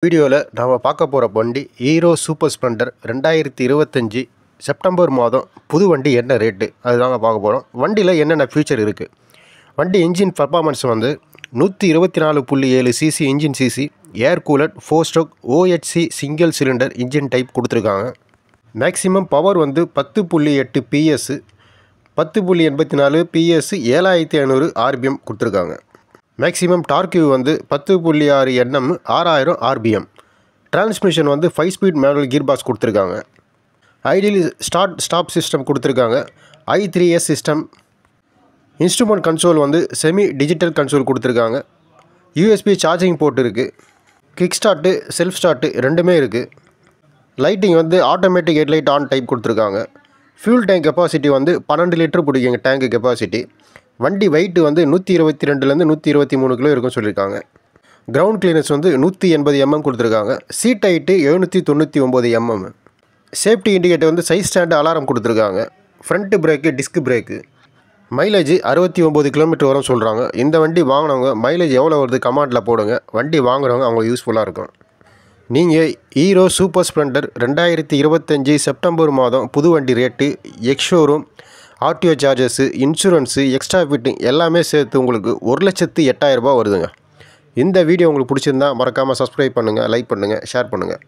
வீடியோவில் நாம் பார்க்க போகிற வண்டி ஹீரோ சூப்பர் ஸ்ப்ளெண்டர் 2025 செப்டம்பர் மாதம் புது வண்டி என்ன ரேட்டு அதுதாங்க பார்க்க போகிறோம். வண்டியில் என்னென்ன ஃபியூச்சர் இருக்குது, வண்டி இன்ஜின் பர்ஃபார்மன்ஸ் வந்து 124.7 CC engine CC, air cooler 4 stroke OHC single cylinder engine type கொடுத்துருக்காங்க. மேக்ஸிமம் பவர் வந்து 10.8 PS, 10.84 PS, 7500 RPM கொடுத்துருக்காங்க. மேக்ஸிமம் டார்க் வந்து 10.6 Nm, 6000 RPM. டிரான்ஸ்மிஷன் வந்து 5 ஸ்பீட் மேனுவல் கீர் பாக்ஸ் கொடுத்துருக்காங்க. ஐடியலி ஸ்டார்ட் ஸ்டாப் சிஸ்டம் கொடுத்துருக்காங்க. I3S system. Instrument console வந்து semi digital console கொடுத்துருக்காங்க. USB charging port இருக்குது. கிக் ஸ்டார்ட்டு செல்ஃப் ஸ்டார்ட்டு ரெண்டுமே இருக்குது. லைட்டிங் வந்து ஆட்டோமேட்டிக் ஹெட்லைட் ஆன் டைப் கொடுத்துருக்காங்க. ஃபியூல் டேங்க் கெப்பாசிட்டி வந்து 12 லிட்டர் பிடிக்குங்க டேங்கு கெப்பாசிட்டி. வண்டி வெயிட்டு வந்து 122லேருந்து 123 கிலோ இருக்குன்னு சொல்லியிருக்காங்க. கிரவுண்ட் கிளியரன்ஸ் வந்து 180 mm கொடுத்துருக்காங்க. Seat height 799 mm. Safety indicator வந்து சைட் ஸ்டாண்டு அலாரம் கொடுத்துருக்காங்க. Front brake disc brake. Mileage 69 kilometre வரும் சொல்கிறாங்க. இந்த வண்டி வாங்கினவங்க மைலேஜ் எவ்வளோ வருது கமெண்ட்டில் போடுங்க. வண்டி வாங்குறவங்க அவங்களுக்கு யூஸ்ஃபுல்லாக இருக்கும். நீங்கள் ஹீரோ சூப்பர் ஸ்ப்ளெண்டர் 2025 செப்டம்பர் மாதம் புது வண்டி rate, ex-showroom, RTO charges, insurance, extra fitting எல்லாமே சேர்த்து உங்களுக்கு 1,08,000 ரூபா வருதுங்க. இந்த வீடியோ உங்களுக்கு பிடிச்சிருந்தா மறக்காமல் சப்ஸ்கிரைப் பண்ணுங்கள், லைக் பண்ணுங்கள், ஷேர் பண்ணுங்கள்.